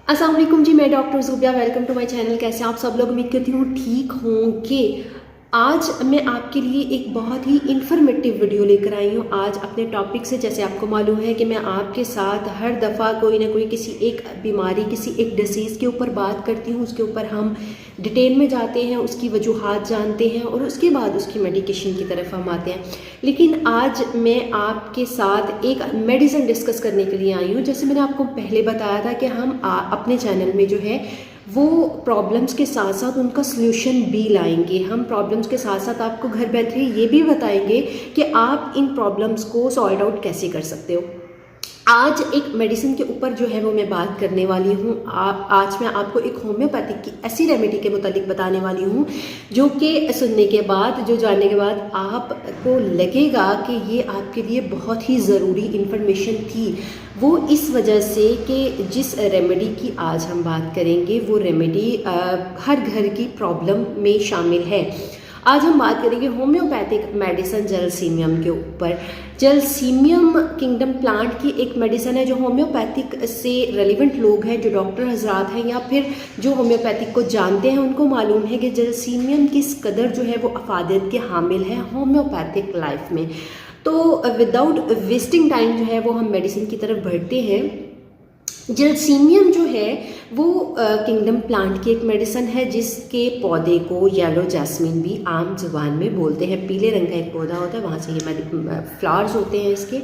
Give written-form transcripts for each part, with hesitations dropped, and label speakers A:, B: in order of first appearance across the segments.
A: अस्सलाम वालेकुम जी, मैं doctor Zubia. Welcome to my channel. कैसे आप सब लोग? उम्मीद करती हूँ ठीक होंगे। आज मैं आपके लिए एक बहुत ही इन्फॉर्मेटिव वीडियो लेकर आई हूँ। आज अपने टॉपिक से, जैसे आपको मालूम है कि मैं आपके साथ हर दफ़ा कोई ना कोई किसी एक बीमारी, किसी एक डिसीज़ के ऊपर बात करती हूँ। उसके ऊपर हम डिटेल में जाते हैं, उसकी वजूहात जानते हैं और उसके बाद उसकी मेडिकेशन की तरफ हम आते हैं। लेकिन आज मैं आपके साथ एक मेडिसिन डिस्कस करने के लिए आई हूँ। जैसे मैंने आपको पहले बताया था कि हम अपने चैनल में जो है वो प्रॉब्लम्स के साथ साथ उनका सल्यूशन भी लाएंगे। हम प्रॉब्लम्स के साथ साथ आपको घर बैठे ये भी बताएंगे कि आप इन प्रॉब्लम्स को सॉल्व आउट कैसे कर सकते हो। आज एक मेडिसिन के ऊपर जो है वो मैं बात करने वाली हूँ। आज मैं आपको एक होम्योपैथिक की ऐसी रेमेडी के मुतालिक बताने वाली हूँ जो कि सुनने के बाद, जो जानने के बाद आपको लगेगा कि ये आपके लिए बहुत ही ज़रूरी इन्फॉर्मेशन थी। वो इस वजह से कि जिस रेमेडी की आज हम बात करेंगे वो रेमेडी हर घर की प्रॉब्लम में शामिल है। आज हम बात करेंगे होम्योपैथिक मेडिसिन जलसीमियम के ऊपर। जलसीमियम किंगडम प्लांट की एक मेडिसिन है जो होम्योपैथिक से रेलिवेंट लोग हैं, जो डॉक्टर हजरात हैं या फिर जो होम्योपैथिक को जानते हैं, उनको मालूम है कि जलसीमियम किस कदर जो है वो अफादियत के हामिल है होम्योपैथिक लाइफ में। तो विदाउट वेस्टिंग टाइम जो है वो हम मेडिसिन की तरफ बढ़ते हैं। जलसीमियम जो है वो किंगडम प्लांट की एक मेडिसिन है जिसके पौधे को येलो जैस्मिन भी आम जुबान में बोलते हैं। पीले रंग का एक पौधा होता है, वहाँ से ये फ्लावर्स होते हैं इसके।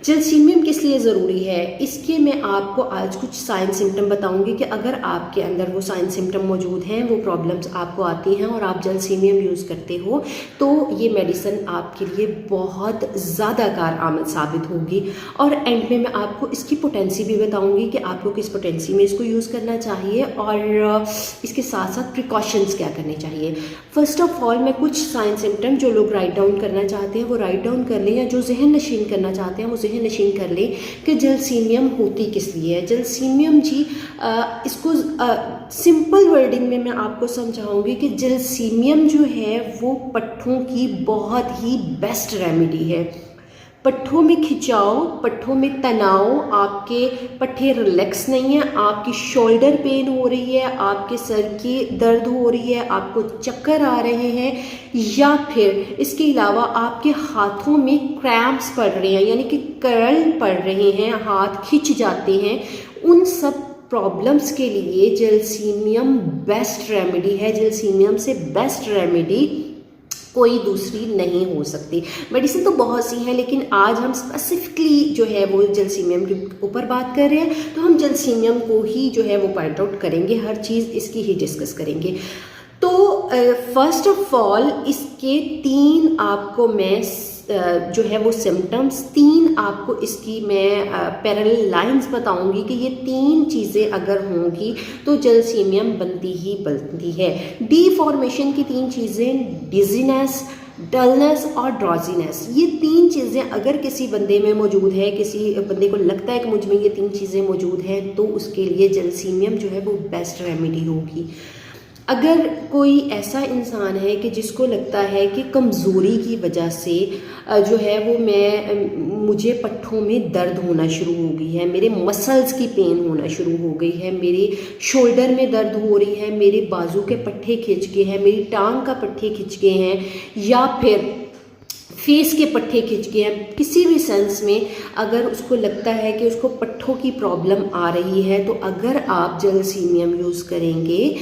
A: जलसीमियम किस लिए ज़रूरी है, इसके मैं आपको आज कुछ साइन सिम्टम बताऊंगी कि अगर आपके अंदर वो साइन सिम्टम मौजूद हैं, वो प्रॉब्लम्स आपको आती हैं और आप जलसीमियम यूज़ करते हो, तो ये मेडिसिन आपके लिए बहुत ज़्यादा कारआमद साबित होगी। और एंड में मैं आपको इसकी पोटेंसी भी बताऊंगी कि आपको किस पोटेंसी में इसको यूज़ करना चाहिए और इसके साथ साथ प्रिकॉशंस क्या करने चाहिए। फर्स्ट ऑफ ऑल मैं कुछ साइन सिम्टम जो लोग राइट डाउन करना चाहते हैं वो राइट डाउन कर लें, या जो जहन नशीन करना चाहते हैं वो नशीन कर ले कि जलसीमियम होती किस लिए है। जलसीमियम जी इसको सिंपल वर्डिंग में मैं आपको समझाऊंगी कि जलसीमियम जो है वो पट्ठों की बहुत ही बेस्ट रेमेडी है। पट्ठों में खिंचाव, पट्ठों में तनाव, आपके पट्ठे रिलैक्स नहीं है, आपकी शोल्डर पेन हो रही है, आपके सर की दर्द हो रही है, आपको चक्कर आ रहे हैं, या फिर इसके अलावा आपके हाथों में क्रैम्प्स पड़ रहे हैं, यानी कि कर्ल पड़ रहे हैं, हाथ खिंच जाते हैं, उन सब प्रॉब्लम्स के लिए जलसीमियम बेस्ट रेमेडी है। जलसीमियम से बेस्ट रेमेडी कोई दूसरी नहीं हो सकती। मेडिसिन तो बहुत सी है, लेकिन आज हम स्पेसिफिकली जो है वो जलसीमियम के ऊपर बात कर रहे हैं, तो हम जलसीमियम को ही जो है वो पॉइंट आउट करेंगे, हर चीज़ इसकी ही डिस्कस करेंगे। तो फर्स्ट ऑफ ऑल इसके तीन आपको मैं जो है वो सिम्टम्स, तीन आपको इसकी मैं पैरेलल लाइंस बताऊंगी कि ये तीन चीज़ें अगर होंगी तो जलसीमियम बनती ही बनती है। डीफॉर्मेशन की तीन चीज़ें, डिजीनेस, डलनेस और ड्रॉजीनेस, ये तीन चीज़ें अगर किसी बंदे में मौजूद है, किसी बंदे को लगता है कि मुझ में ये तीन चीज़ें मौजूद हैं, तो उसके लिए जलसीमियम जो है वो बेस्ट रेमेडी होगी। अगर कोई ऐसा इंसान है कि जिसको लगता है कि कमज़ोरी की वजह से जो है वो मुझे पट्ठों में दर्द होना शुरू हो गई है, मेरे मसल्स की पेन होना शुरू हो गई है, मेरे शोल्डर में दर्द हो रही है, मेरे बाजू के पट्ठे खिंच गए हैं, मेरी टांग का पट्टे खिंच गए हैं, या फिर फेस के पट्टे खिंच गए हैं, किसी भी सेंस में अगर उसको लगता है कि उसको पट्ठों की प्रॉब्लम आ रही है, तो अगर आप जलसीमियम यूज़ करेंगे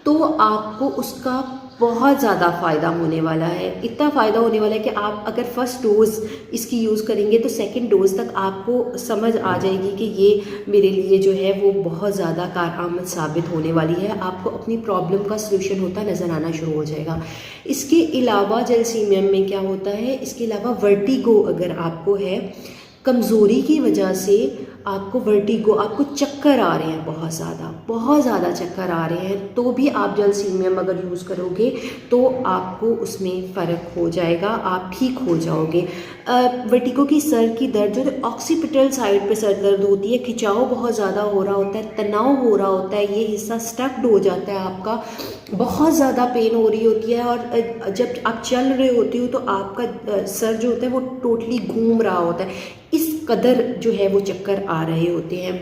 A: तो आपको उसका बहुत ज़्यादा फ़ायदा होने वाला है। इतना फ़ायदा होने वाला है कि आप अगर फर्स्ट डोज़ इसकी यूज़ करेंगे तो सेकंड डोज़ तक आपको समझ आ जाएगी कि ये मेरे लिए जो है वो बहुत ज़्यादा कारआमद साबित होने वाली है। आपको अपनी प्रॉब्लम का सलूशन होता नज़र आना शुरू हो जाएगा। इसके अलावा जलसीमियम में क्या होता है, इसके अलावा वर्टिगो अगर आपको है, कमज़ोरी की वजह से आपको वर्टिगो, आपको चक्कर आ रहे हैं, बहुत ज़्यादा चक्कर आ रहे हैं, तो भी आप जलसीमियम अगर यूज़ करोगे तो आपको उसमें फ़र्क हो जाएगा, आप ठीक हो जाओगे। वर्टिगो की सर की दर्द जो ऑक्सीपिटल साइड पे सर दर्द होती है, खिंचाव बहुत ज़्यादा हो रहा होता है, तनाव हो रहा होता है, ये हिस्सा स्टक्ड हो जाता है आपका, बहुत ज़्यादा पेन हो रही होती है, और जब आप चल रहे होते हो तो आपका सर जो होता है वो टोटली घूम रहा होता है, इस कदर जो है वो चक्कर आ रहे होते हैं।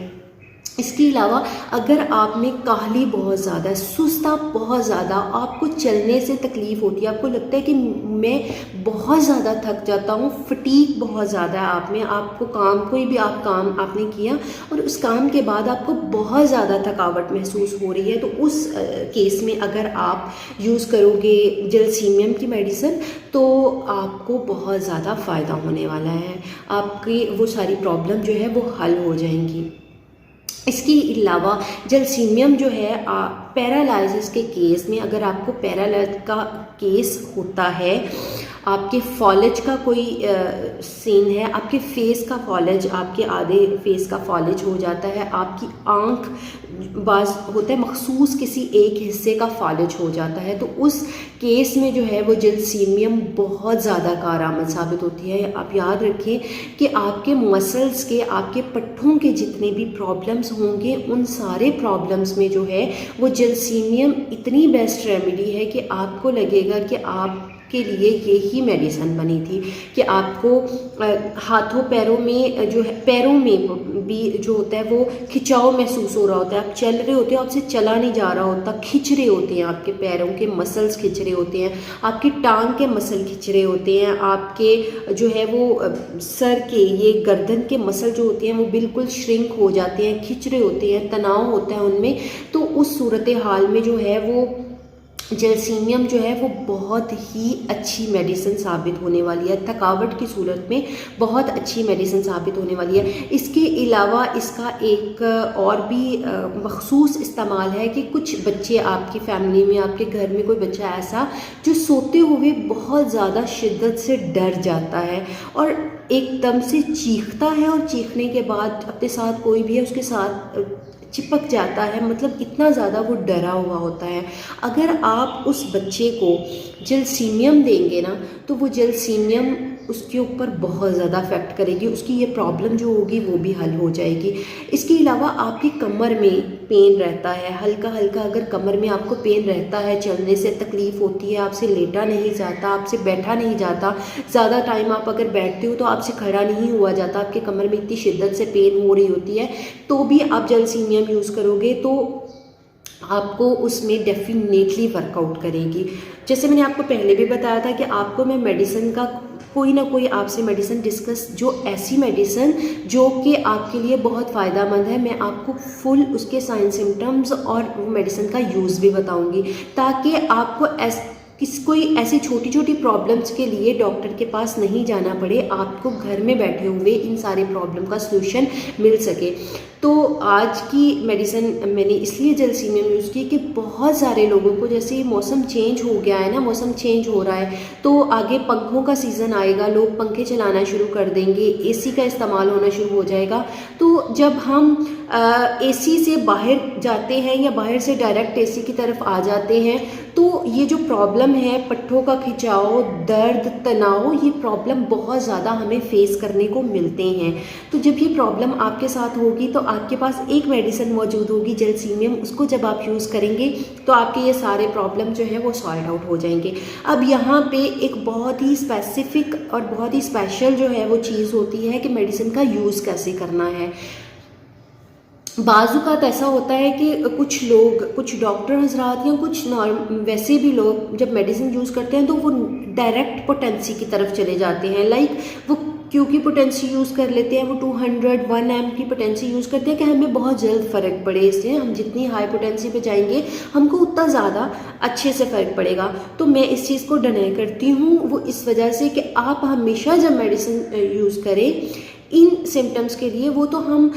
A: इसके अलावा अगर आप में काहली बहुत ज़्यादा है, सुस्त आप बहुत ज़्यादा, आपको चलने से तकलीफ़ होती है, आपको लगता है कि मैं बहुत ज़्यादा थक जाता हूँ, फटीग बहुत ज़्यादा है आप में, आपको कोई भी काम आपने किया और उस काम के बाद आपको बहुत ज़्यादा थकावट महसूस हो रही है, तो उस केस में अगर आप यूज़ करोगे जलसीमियम की मेडिसिन तो आपको बहुत ज़्यादा फ़ायदा होने वाला है, आपकी वो सारी प्रॉब्लम जो है वो हल हो जाएंगी। इसके अलावा जलसीमियम जो है पैरालाइसिस के केस में, अगर आपको पैरालाइज का केस होता है, आपके फॉलेज का कोई सीन है, आपके फेस का फॉलेज, आपके आधे फेस का फॉलेज हो जाता है, आपकी आँख बाज होता है मखसूस किसी एक हिस्से का फॉलेज हो जाता है, तो उस केस में जो है वो जलसीमियम बहुत ज़्यादा कारआमद साबित होती है। आप याद रखें कि आपके मसल्स के, आपके पट्ठों के जितने भी प्रॉब्लम्स होंगे उन सारे प्रॉब्लम्स में जो है वो जलसीमियम इतनी बेस्ट रेमेडी है कि आपको लगेगा कि आप के लिए यही मेडिसिन बनी थी, कि आपको हाथों पैरों में जो है, पैरों में भी जो होता है वो खिंचाव महसूस हो रहा होता है, आप चल रहे होते हो, आपसे चला नहीं जा रहा होता, खिंच रहे होते हैं, आपके पैरों के मसल्स खिंच रहे होते हैं, आपकी टांग के मसल खिंच रहे होते हैं, आपके जो है वो सर के, ये गर्दन के मसल जो होते हैं वो बिल्कुल श्रिंक हो जाते हैं, खिंच रहे होते हैं, तनाव होता है उनमें। तो उस सूरत हाल में जो है वो जलसीमियम जो है वो बहुत ही अच्छी मेडिसिन साबित होने वाली है, थकावट की सूरत में बहुत अच्छी मेडिसिन साबित होने वाली है। इसके अलावा इसका एक और भी मखसूस इस्तेमाल है कि कुछ बच्चे आपकी फैमिली में, आपके घर में कोई बच्चा ऐसा जो सोते हुए बहुत ज़्यादा शिद्दत से डर जाता है और एकदम से चीखता है, और चीखने के बाद अपने साथ कोई भी है उसके साथ चिपक जाता है, मतलब इतना ज़्यादा वो डरा हुआ होता है। अगर आप उस बच्चे को जलसीमियम देंगे ना तो वो जलसीमियम उसके ऊपर बहुत ज़्यादा इफेक्ट करेगी, उसकी ये प्रॉब्लम जो होगी वो भी हल हो जाएगी। इसके अलावा आपकी कमर में पेन रहता है, हल्का हल्का अगर कमर में आपको पेन रहता है, चलने से तकलीफ़ होती है, आपसे लेटा नहीं जाता, आपसे बैठा नहीं जाता, ज़्यादा टाइम आप अगर बैठते हो तो आपसे खड़ा नहीं हुआ जाता, आपके कमर में इतनी शिद्दत से पेन हो रही होती है, तो भी आप जलसीमियम यूज़ करोगे तो आपको उसमें डेफिनेटली वर्कआउट करेगी। जैसे मैंने आपको पहले भी बताया था कि आपको मैं मेडिसिन का कोई ना कोई आपसे मेडिसिन डिस्कस, जो ऐसी मेडिसिन जो कि आपके लिए बहुत फ़ायदा मंद है, मैं आपको फुल उसके साइन सिम्टम्स और वो मेडिसिन का यूज़ भी बताऊंगी, ताकि आपको कोई ऐसी छोटी छोटी प्रॉब्लम्स के लिए डॉक्टर के पास नहीं जाना पड़े, आपको घर में बैठे हुए इन सारे प्रॉब्लम का सलूशन मिल सके। तो आज की मेडिसिन मैंने इसलिए जलसीमियम यूज़ की कि बहुत सारे लोगों को, जैसे मौसम चेंज हो गया है ना, मौसम चेंज हो रहा है तो आगे पंखों का सीज़न आएगा, लोग पंखे चलाना शुरू कर देंगे, एसी का इस्तेमाल होना शुरू हो जाएगा। तो जब हम एसी से बाहर जाते हैं या बाहर से डायरेक्ट एसी की तरफ आ जाते हैं तो ये जो प्रॉब्लम है, पट्ठों का खिंचाव, दर्द, तनाव, ये प्रॉब्लम बहुत ज़्यादा हमें फेस करने को मिलते हैं। तो जब ये प्रॉब्लम आपके साथ होगी तो आपके पास एक मेडिसिन मौजूद होगी जलसीमियम, उसको जब आप यूज़ करेंगे तो आपके ये सारे प्रॉब्लम जो है वो सॉल्व आउट हो जाएंगे। अब यहाँ पे एक बहुत ही स्पेसिफिक और बहुत ही स्पेशल जो है वो चीज़ होती है कि मेडिसिन का यूज़ कैसे करना है। बाज़ात ऐसा होता है कि कुछ लोग, कुछ डॉक्टर हजरात या कुछ वैसे भी लोग जब मेडिसिन यूज़ करते हैं तो वो डायरेक्ट पोटेंसी की तरफ चले जाते हैं, लाइक वो क्यू की पोटेंसी यूज़ कर लेते हैं, वो 201 एम की पोटेंसी यूज़ करते हैं कि हमें बहुत जल्द फ़र्क पड़े, इससे हम जितनी हाई पोटेंसी पे जाएंगे हमको उतना ज़्यादा अच्छे से फ़र्क पड़ेगा। तो मैं इस चीज़ को डिनाई करती हूँ, वो इस वजह से कि आप हमेशा जब मेडिसिन यूज़ करें इन सिम्टम्स के लिए, वो तो हम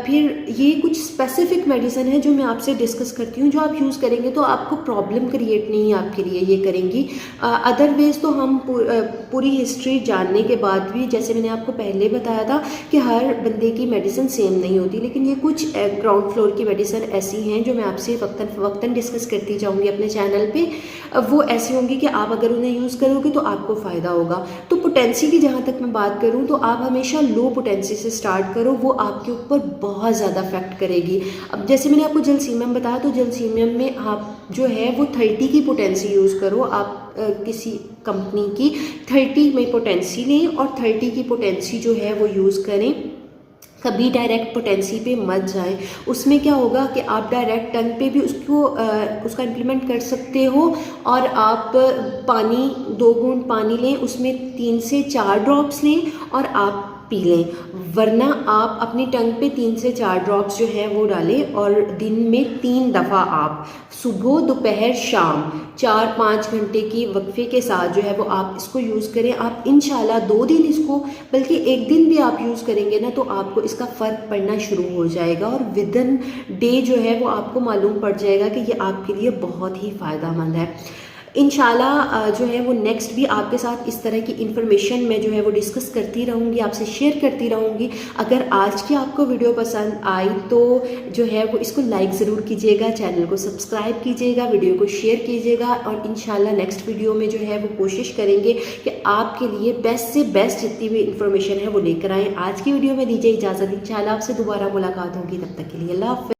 A: फिर ये कुछ स्पेसिफिक मेडिसिन है जो मैं आपसे डिस्कस करती हूँ, जो आप यूज़ करेंगे तो आपको प्रॉब्लम क्रिएट नहीं आपके लिए ये करेंगी। अदरवाइज़ तो हम पूरी हिस्ट्री जानने के बाद भी, जैसे मैंने आपको पहले बताया था कि हर बंदे की मेडिसिन सेम नहीं होती, लेकिन ये कुछ ग्राउंड फ्लोर की मेडिसिन ऐसी हैं जो मैं आपसे वक्तन डिस्कस करती जाऊँगी अपने चैनल पर। वो ऐसी होंगी कि आप अगर उन्हें यूज़ करोगे तो आपको फ़ायदा होगा। तो पोटेंसी की जहाँ तक मैं बात करूँ तो आप हमेशा लो पोटेंसी से स्टार्ट करो, वो आपके ऊपर बहुत ज़्यादा इफेक्ट करेगी। अब जैसे मैंने आपको जलसीमियम बताया, तो जलसीमियम में आप जो है वो 30 की पोटेंसी यूज़ करो, आप किसी कंपनी की 30 में पोटेंसी लें और 30 की पोटेंसी जो है वो यूज़ करें। कभी डायरेक्ट पोटेंसी पे मत जाएं। उसमें क्या होगा कि आप डायरेक्ट टंग पे भी उसका इम्प्लीमेंट कर सकते हो, और आप पानी 2 घूंट पानी लें, उसमें 3 से 4 ड्रॉप्स लें और आप पी लें। वरना आप अपनी टंग पे 3 से 4 ड्रॉप्स जो है वो डालें, और दिन में 3 दफ़ा आप सुबह दोपहर शाम 4-5 घंटे की वक्फे के साथ जो है वो आप इसको यूज़ करें। आप इंशाल्लाह 2 दिन इसको, बल्कि 1 दिन भी आप यूज़ करेंगे ना तो आपको इसका फ़र्क पड़ना शुरू हो जाएगा, और विदिन डे जो है वो आपको मालूम पड़ जाएगा कि ये आपके लिए बहुत ही फ़ायदेमंद है। इंशाल्लाह जो है वो नेक्स्ट भी आपके साथ इस तरह की इन्फॉर्मेशन मैं जो है वो डिस्कस करती रहूँगी, आपसे शेयर करती रहूँगी। अगर आज की आपको वीडियो पसंद आई तो जो है वो इसको लाइक ज़रूर कीजिएगा, चैनल को सब्सक्राइब कीजिएगा, वीडियो को शेयर कीजिएगा, और इंशाल्लाह नेक्स्ट वीडियो में जो है वो कोशिश करेंगे कि आपके लिए बेस्ट से बेस्ट जितनी भी इन्फॉर्मेशन है वो लेकर आएँ। आज की वीडियो में दीजिए इजाज़त, इंशाल्लाह आपसे दोबारा मुलाकात होगी, तब तक के लिए अल्लाह हाफ़िज़।